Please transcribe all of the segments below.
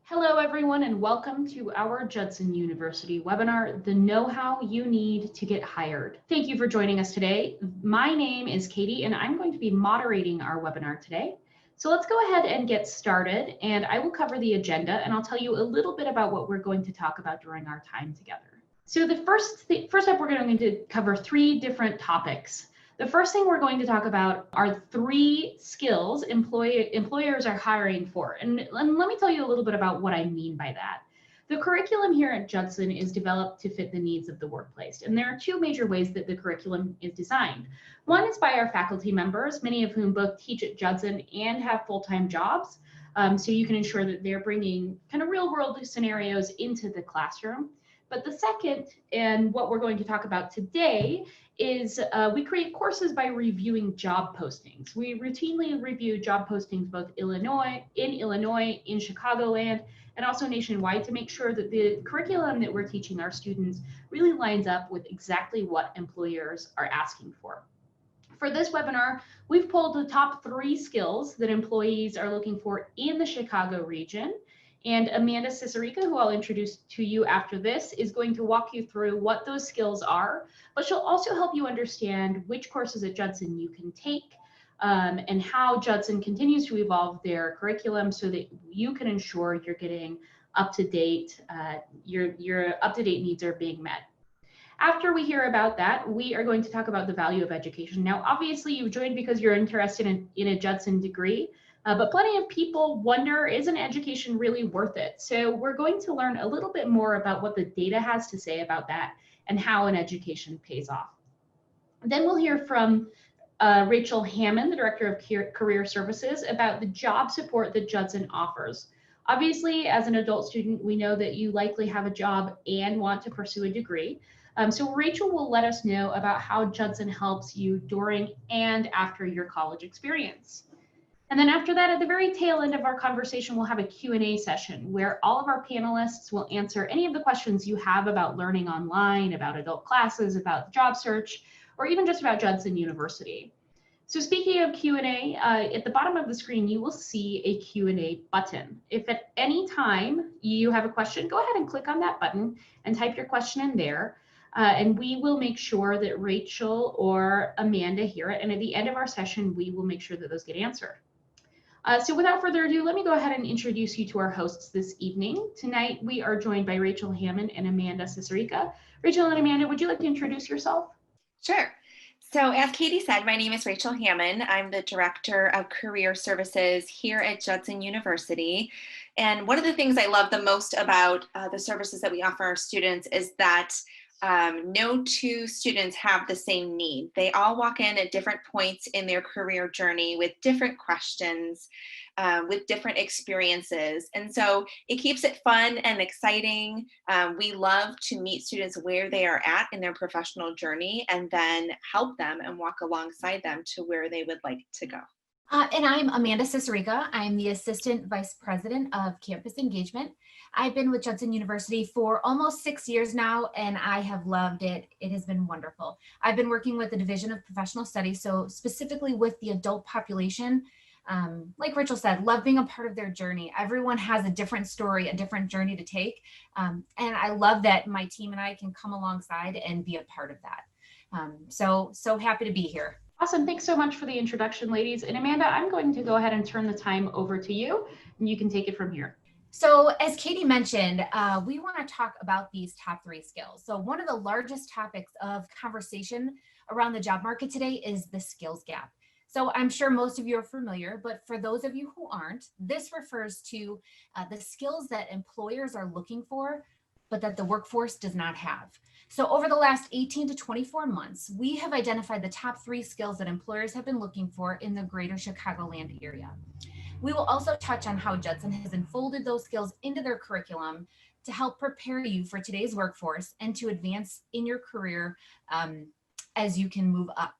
Hello, everyone, and welcome to our Judson University webinar, The Know-How You Need to Get Hired. Thank you for joining us today. My name is Katie, and I'm going to be moderating our webinar today. So let's go ahead and get started, and I will cover the agenda, and I'll tell you a little bit about what we're going to talk about during our time together. So the first up, we're going to cover three different topics. The first thing we're going to talk about are three skills employers are hiring for. And let me tell you a little bit about what I mean by that. The curriculum here at Judson is developed to fit the needs of the workplace. And there are two major ways that the curriculum is designed. One is by our faculty members, many of whom both teach at Judson and have full-time jobs. So you can ensure that they're bringing kind of real-world scenarios into the classroom. But the second, and what we're going to talk about today, is we create courses by reviewing job postings. We routinely review job postings both in Illinois, in Chicagoland, and also nationwide to make sure that the curriculum that we're teaching our students really lines up with exactly what employers are asking for. For this webinar, we've pulled the top three skills that employees are looking for in the Chicago region. And Amanda Sisarica, who I'll introduce to you after this, is going to walk you through what those skills are, but she'll also help you understand which courses at Judson you can take and how Judson continues to evolve their curriculum so that you can ensure you're getting up to date, your up-to-date needs are being met. After we hear about that, we are going to talk about the value of education. Now, obviously, you've joined because you're interested in a Judson degree. But plenty of people wonder, isn't education really worth it? So we're going to learn a little bit more about what the data has to say about that and how an education pays off. Then we'll hear from Rachel Hamann, the Director of Career Services, about the job support that Judson offers. Obviously, as an adult student, we know that you likely have a job and want to pursue a degree. So Rachel will let us know about how Judson helps you during and after your college experience. And then after that, at the very tail end of our conversation, we'll have a Q&A session where all of our panelists will answer any of the questions you have about learning online, about adult classes, about job search, or even just about Judson University. So speaking of Q&A, at the bottom of the screen, you will see a Q&A button. If at any time you have a question, go ahead and click on that button and type your question in there. And we will make sure that Rachel or Amanda hear it. And at the end of our session, we will make sure that those get answered. So without further ado, let me go ahead and introduce you to our hosts this evening. Tonight, we are joined by Rachel Hamann and Amanda Sisarica. Rachel and Amanda, would you like to introduce yourself? Sure. So as Katie said, my name is Rachel Hamann. I'm the Director of Career Services here at Judson University. And one of the things I love the most about the services that we offer our students is that no two students have the same need. They all walk in at different points in their career journey with different questions, with different experiences. And so it keeps it fun and exciting. We love to meet students where they are at in their professional journey and then help them and walk alongside them to where they would like to go. And I'm Amanda Sisarica. I'm the Assistant Vice President of Campus Engagement. I've been with Judson University for almost 6 years now, and I have loved it. It has been wonderful. I've been working with the Division of Professional Studies, so specifically with the adult population. Like Rachel said, love being a part of their journey. Everyone has a different story, a different journey to take. And I love that my team and I can come alongside and be a part of that. So happy to be here. Awesome. Thanks so much for the introduction, ladies. And Amanda, I'm going to go ahead and turn the time over to you, and you can take it from here. So as Katie mentioned, we want to talk about these top three skills. So one of the largest topics of conversation around the job market today is the skills gap. So I'm sure most of you are familiar, but for those of you who aren't, this refers to the skills that employers are looking for, but that the workforce does not have. So over the last 18 to 24 months, we have identified the top three skills that employers have been looking for in the greater Chicagoland area. We will also touch on how Judson has enfolded those skills into their curriculum to help prepare you for today's workforce and to advance in your career as you can move up.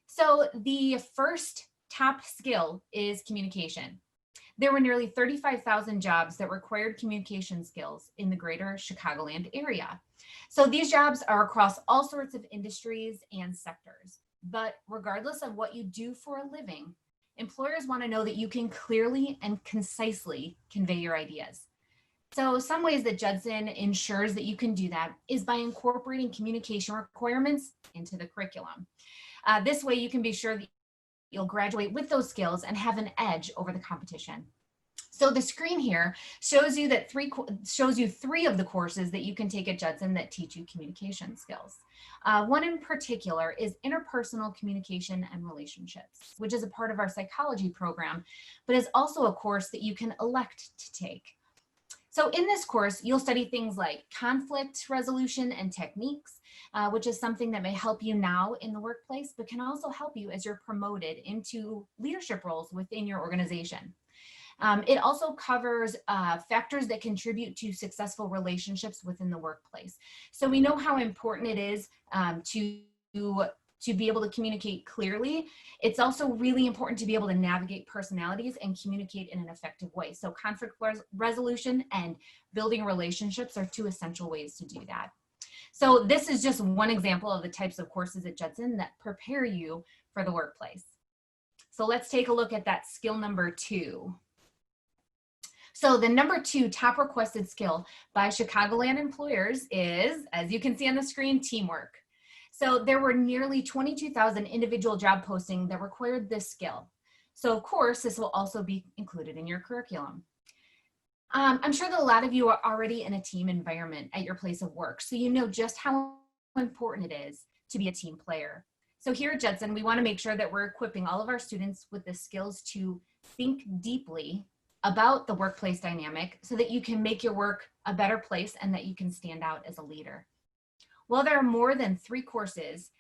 So the first top skill is communication. There were nearly 35,000 jobs that required communication skills in the greater Chicagoland area. So these jobs are across all sorts of industries and sectors. But regardless of what you do for a living, employers want to know that you can clearly and concisely convey your ideas. So some ways that Judson ensures that you can do that is by incorporating communication requirements into the curriculum. This way you can be sure that you'll graduate with those skills and have an edge over the competition. So the screen here shows you three of the courses that you can take at Judson that teach you communication skills. One in particular is interpersonal communication and relationships, which is a part of our psychology program, but is also a course that you can elect to take. So in this course, you'll study things like conflict resolution and techniques, which is something that may help you now in the workplace, but can also help you as you're promoted into leadership roles within your organization. It also covers factors that contribute to successful relationships within the workplace. So we know how important it is to be able to communicate clearly. It's also really important to be able to navigate personalities and communicate in an effective way. So conflict resolution and building relationships are two essential ways to do that. So this is just one example of the types of courses at Judson that prepare you for the workplace. So let's take a look at that skill number 2. So the number 2 top requested skill by Chicagoland employers is, as you can see on the screen, teamwork. So there were nearly 22,000 individual job postings that required this skill. So of course, this will also be included in your curriculum. I'm sure that a lot of you are already in a team environment at your place of work, so you know just how important it is to be a team player. So here at Judson, we want to make sure that we're equipping all of our students with the skills to think deeply about the workplace dynamic so that you can make your work a better place and that you can stand out as a leader. Well, there are more than 3 courses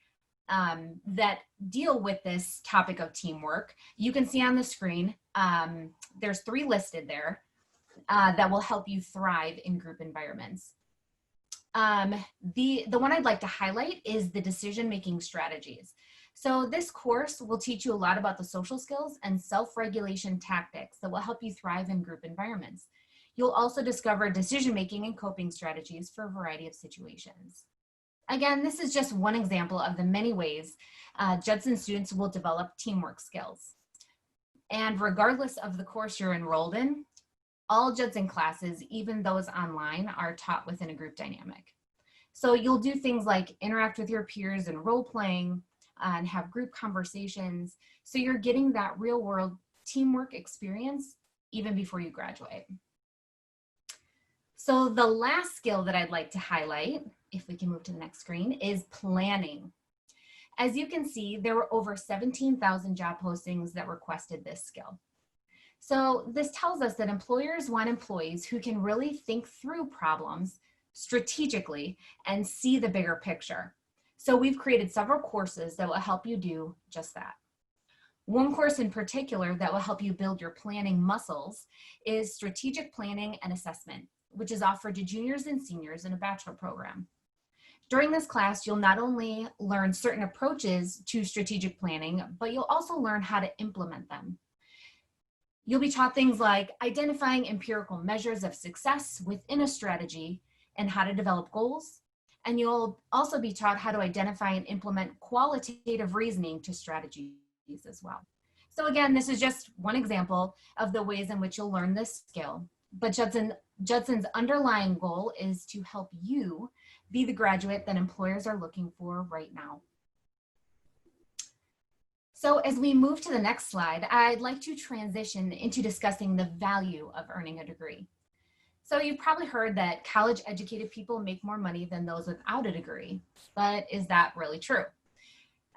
that deal with this topic of teamwork. You can see on the screen, there's 3 listed there that will help you thrive in group environments. The one I'd like to highlight is the decision-making strategies. So this course will teach you a lot about the social skills and self-regulation tactics that will help you thrive in group environments. You'll also discover decision-making and coping strategies for a variety of situations. Again, this is just one example of the many ways Judson students will develop teamwork skills. And regardless of the course you're enrolled in, all Judson classes, even those online, are taught within a group dynamic. So you'll do things like interact with your peers and role playing and have group conversations. So you're getting that real world teamwork experience even before you graduate. So the last skill that I'd like to highlight, if we can move to the next screen, is planning. As you can see, there were over 17,000 job postings that requested this skill. So this tells us that employers want employees who can really think through problems strategically and see the bigger picture. So we've created several courses that will help you do just that. One course in particular that will help you build your planning muscles is Strategic Planning and Assessment, which is offered to juniors and seniors in a bachelor program. During this class, you'll not only learn certain approaches to strategic planning, but you'll also learn how to implement them. You'll be taught things like identifying empirical measures of success within a strategy and how to develop goals. And you'll also be taught how to identify and implement qualitative reasoning to strategies as well. So again, this is just one example of the ways in which you'll learn this skill. But Judson's underlying goal is to help you be the graduate that employers are looking for right now. So as we move to the next slide, I'd like to transition into discussing the value of earning a degree. So you've probably heard that college educated people make more money than those without a degree, but is that really true?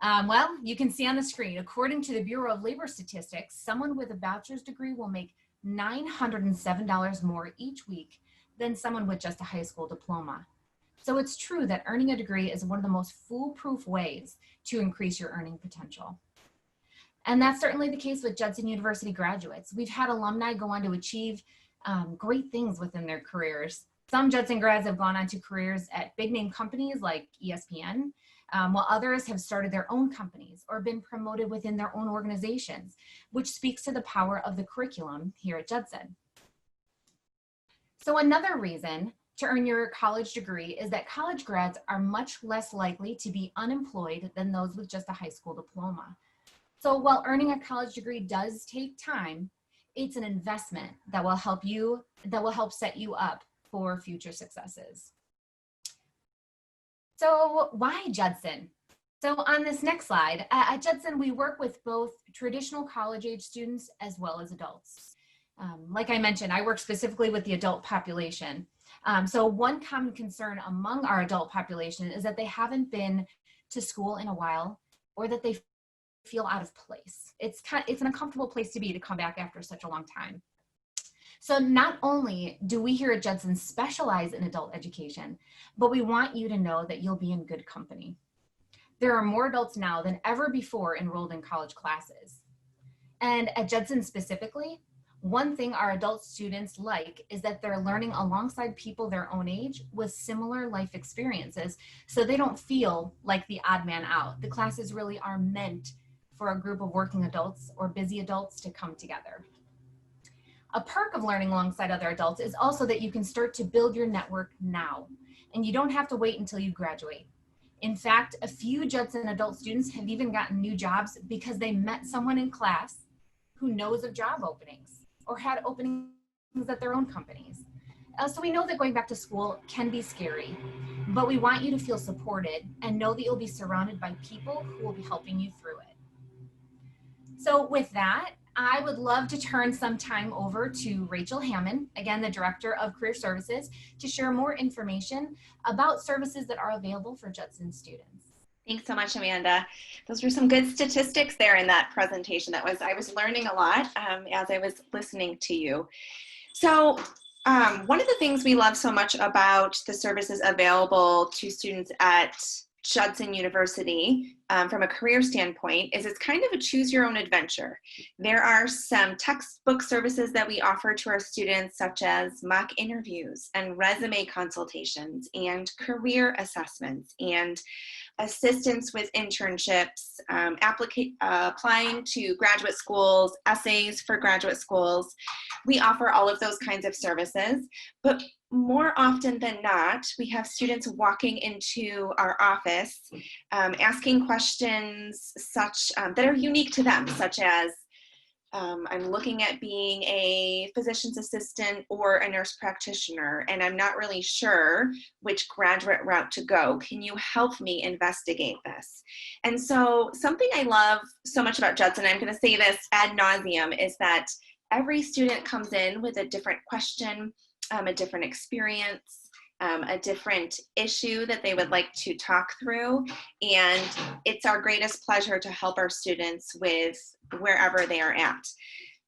Well, you can see on the screen, according to the Bureau of Labor Statistics, someone with a bachelor's degree will make $907 more each week than someone with just a high school diploma. So it's true that earning a degree is one of the most foolproof ways to increase your earning potential. And that's certainly the case with Judson University graduates. We've had alumni go on to achieve great things within their careers. Some Judson grads have gone on to careers at big name companies like ESPN, while others have started their own companies or been promoted within their own organizations, which speaks to the power of the curriculum here at Judson. So another reason to earn your college degree is that college grads are much less likely to be unemployed than those with just a high school diploma. So while earning a college degree does take time, it's an investment that will help set you up for future successes. So why Judson? So on this next slide, at Judson, we work with both traditional college age students as well as adults. Like I mentioned, I work specifically with the adult population. So one common concern among our adult population is that they haven't been to school in a while, or that they feel out of place. It's an uncomfortable place to be to come back after such a long time. So not only do we here at Judson specialize in adult education, but we want you to know that you'll be in good company. There are more adults now than ever before enrolled in college classes. And at Judson specifically, one thing our adult students like is that they're learning alongside people their own age with similar life experiences, so they don't feel like the odd man out. The classes really are meant for a group of working adults or busy adults to come together. A perk of learning alongside other adults is also that you can start to build your network now, and you don't have to wait until you graduate. In fact, a few Judson adult students have even gotten new jobs because they met someone in class who knows of job openings or had openings at their own companies. So we know that going back to school can be scary, but we want you to feel supported and know that you'll be surrounded by people who will be helping you through it. So with that, I would love to turn some time over to Rachel Hamann, again, the Director of Career Services, to share more information about services that are available for Judson students. Thanks so much, Amanda. Those were some good statistics there in that presentation. I was learning a lot as I was listening to you. So one of the things we love so much about the services available to students at Judson University from a career standpoint is it's kind of a choose your own adventure. There are some textbook services that we offer to our students, such as mock interviews and resume consultations and career assessments and assistance with internships, applying to graduate schools, essays for graduate schools. We offer all of those kinds of services, but more often than not, we have students walking into our office asking questions that are unique to them, such as, I'm looking at being a physician's assistant or a nurse practitioner, and I'm not really sure which graduate route to go. Can you help me investigate this? And so something I love so much about Judson, I'm going to say this ad nauseum, is that every student comes in with a different question, a different experience, a different issue that they would like to talk through. And it's our greatest pleasure to help our students with wherever they are at.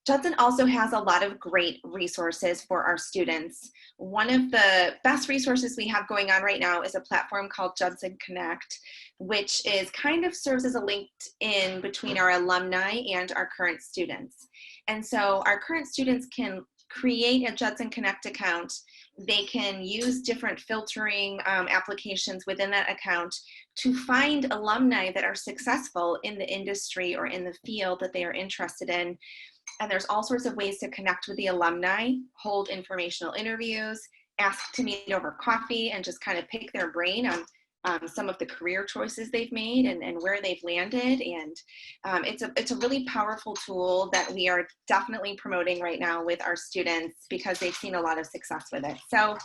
Judson also has a lot of great resources for our students. One of the best resources we have going on right now is a platform called Judson Connect, which is kind of serves as a link in between our alumni and our current students. And so our current students can create a Judson Connect account. They can use different filtering applications within that account to find alumni that are successful in the industry or in the field that they are interested in. And there's all sorts of ways to connect with the alumni, hold informational interviews, ask to meet over coffee, and just kind of pick their brain on some of the career choices they've made and where they've landed. And it's a really powerful tool that we are definitely promoting right now with our students because they've seen a lot of success with it. So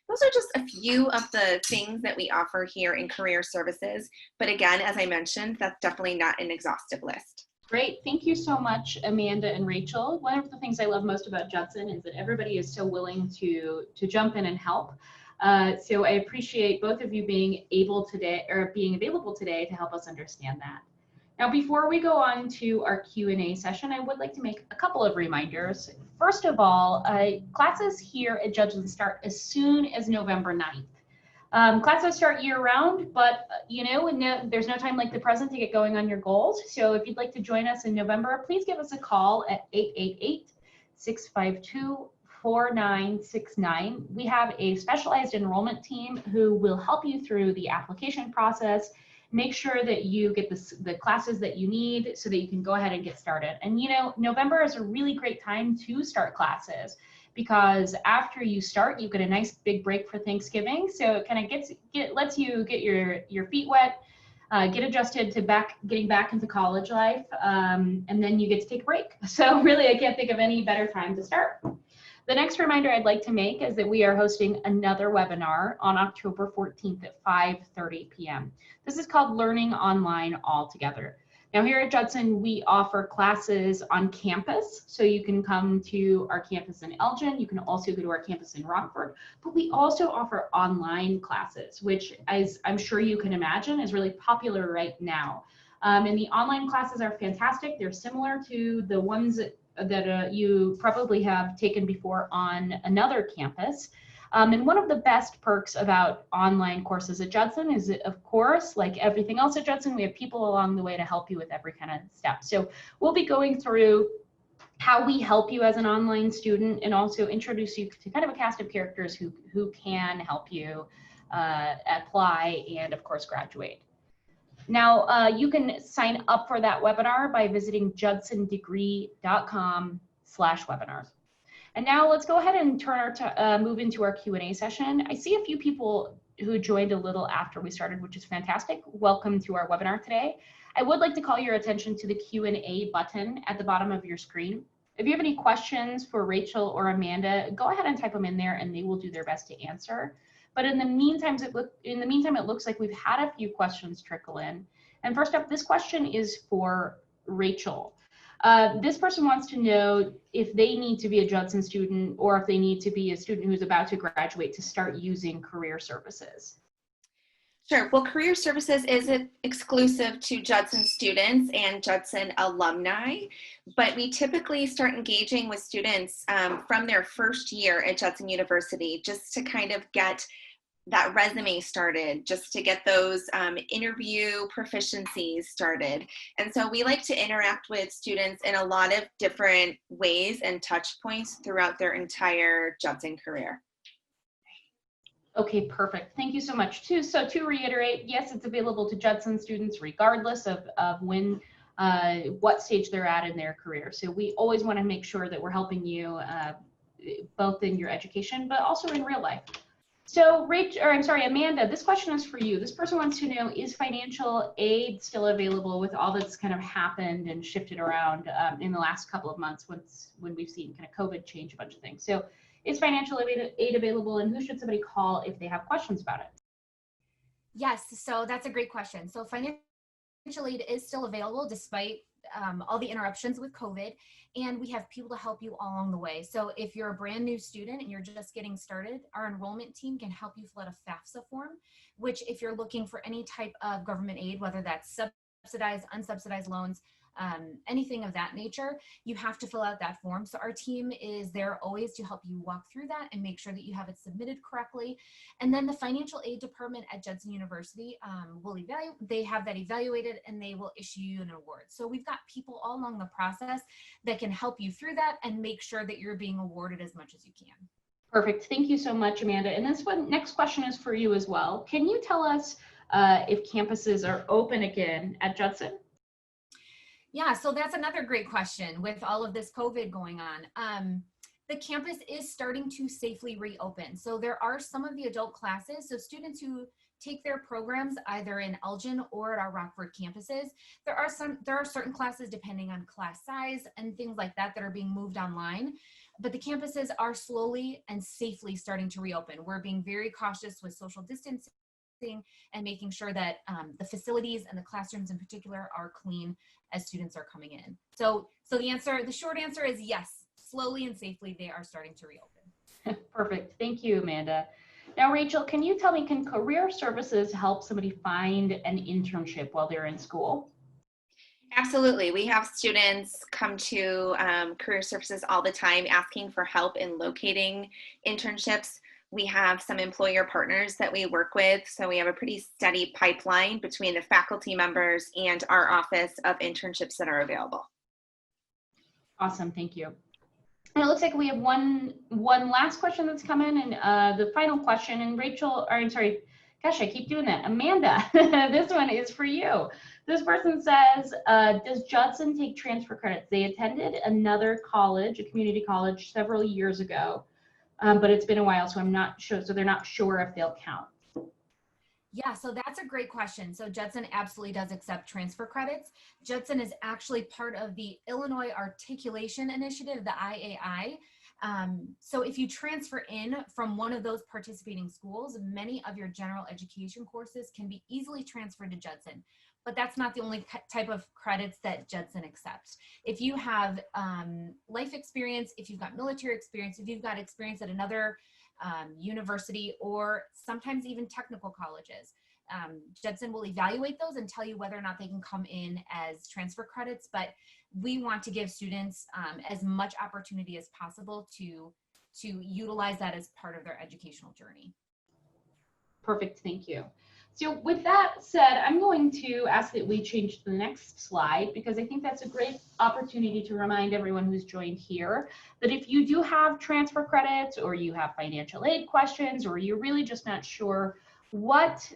those are just a few of the things that we offer here in career services. But again, as I mentioned, that's definitely not an exhaustive list. Great. Thank you so much, Amanda and Rachel. One of the things I love most about Judson is that everybody is so willing to jump in and help. So I appreciate both of you being available today to help us understand that. Now, before we go on to our Q&A session, I would like to make a couple of reminders. First of all, classes here at Judson start as soon as November 9th. Classes start year-round, but there's no time like the present to get going on your goals. So if you'd like to join us in November, please give us a call at 888-652-4969. We have a specialized enrollment team who will help you through the application process, make sure that you get the classes that you need so that you can go ahead and get started. And November is a really great time to start classes because after you start, you get a nice big break for Thanksgiving. So it kind of lets you get your feet wet, get adjusted to getting back into college life, and then you get to take a break. So really, I can't think of any better time to start. The next reminder I'd like to make is that we are hosting another webinar on October 14th at 5:30 p.m. This is called Learning Online Altogether. Now here at Judson, we offer classes on campus, so you can come to our campus in Elgin. You can also go to our campus in Rockford, but we also offer online classes, which, as I'm sure you can imagine, is really popular right now. And the online classes are fantastic. They're similar to the ones that you probably have taken before on another campus. And one of the best perks about online courses at Judson is that, of course, like everything else at Judson, we have people along the way to help you with every kind of step. So we'll be going through how we help you as an online student and also introduce you to kind of a cast of characters who can help you apply and, of course, graduate. Now, you can sign up for that webinar by visiting judsondegree.com/webinars. And now let's go ahead and move into our Q&A session. I see a few people who joined a little after we started, which is fantastic. Welcome to our webinar today. I would like to call your attention to the Q&A button at the bottom of your screen. If you have any questions for Rachel or Amanda, go ahead and type them in there and they will do their best to answer. But in the meantime, it looks like we've had a few questions trickle in. And first up, this question is for Rachel. This person wants to know if they need to be a Judson student or if they need to be a student who's about to graduate to start using career services. Sure. Well, career services isn't exclusive to Judson students and Judson alumni, but we typically start engaging with students from their first year at Judson University just to kind of get that resume started, just to get those interview proficiencies started. And so we like to interact with students in a lot of different ways and touch points throughout their entire Judson career. Okay, perfect. Thank you so much. So to reiterate, yes, it's available to Judson students regardless of what stage they're at in their career. So we always want to make sure that we're helping you both in your education, but also in real life. So Amanda, this question is for you. This person wants to know, is financial aid still available with all that's kind of happened and shifted around in the last couple of months when we've seen kind of COVID change a bunch of things? So is financial aid available, and who should somebody call if they have questions about it? Yes, so that's a great question. So financial aid is still available despite all the interruptions with COVID, and we have people to help you all along the way. So if you're a brand new student and you're just getting started, our enrollment team can help you fill out a FAFSA form, which if you're looking for any type of government aid, whether that's subsidized, unsubsidized loans, anything of that nature, you have to fill out that form. So our team is there always to help you walk through that and make sure that you have it submitted correctly. And then the financial aid department at Judson University they have that evaluated and they will issue you an award. So we've got people all along the process that can help you through that and make sure that you're being awarded as much as you can. Perfect. Thank you so much, Amanda. And next question is for you as well. Can you tell us if campuses are open again at Judson? Yeah, so that's another great question with all of this COVID going on. The campus is starting to safely reopen. So there are some of the adult classes, so students who take their programs either in Elgin or at our Rockford campuses, there are certain classes depending on class size and things like that are being moved online, but the campuses are slowly and safely starting to reopen. We're being very cautious with social distancing and making sure that the facilities and the classrooms in particular are clean as students are coming in. So the short answer is yes, slowly and safely they are starting to reopen. Perfect. Thank you, Amanda. Now, Rachel, can you tell me, can career services help somebody find an internship while they're in school? Absolutely. We have students come to career services all the time asking for help in locating internships. We have some employer partners that we work with, so we have a pretty steady pipeline between the faculty members and our office of internships that are available. Awesome, thank you. And it looks like we have one last question that's come in, and the final question, and Rachel, or I'm sorry, gosh, I keep doing that. Amanda, this one is for you. This person says, does Judson take transfer credits? They attended another college, a community college, several years ago. But it's been a while, so I'm not sure. So they're not sure if they'll count. Yeah, so that's a great question. So Judson absolutely does accept transfer credits. Judson is actually part of the Illinois Articulation Initiative, the IAI. So if you transfer in from one of those participating schools, many of your general education courses can be easily transferred to Judson. But that's not the only type of credits that Judson accepts. If you have life experience, if you've got military experience, if you've got experience at another university, or sometimes even technical colleges, Judson will evaluate those and tell you whether or not they can come in as transfer credits. But we want to give students as much opportunity as possible to utilize that as part of their educational journey. Perfect, thank you. So with that said, I'm going to ask that we change to the next slide, because I think that's a great opportunity to remind everyone who's joined here that if you do have transfer credits, or you have financial aid questions, or you're really just not sure what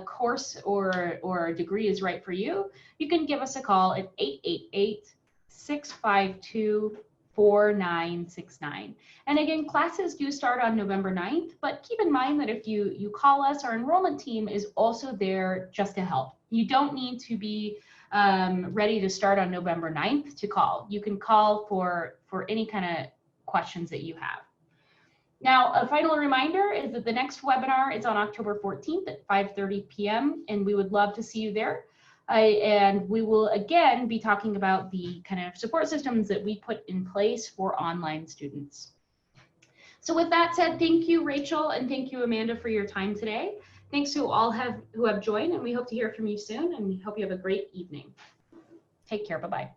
course or degree is right for you, you can give us a call at 888-652-4969. And again, classes do start on November 9th, but keep in mind that if you call us, our enrollment team is also there just to help. You don't need to be ready to start on November 9th to call. You can call for any kind of questions that you have. Now, a final reminder is that the next webinar is on October 14th at 5:30 p.m. and we would love to see you there. And we will again be talking about the kind of support systems that we put in place for online students. So with that said, thank you, Rachel, and thank you, Amanda, for your time today. Thanks to all who have joined, and we hope to hear from you soon, and we hope you have a great evening. Take care, bye-bye.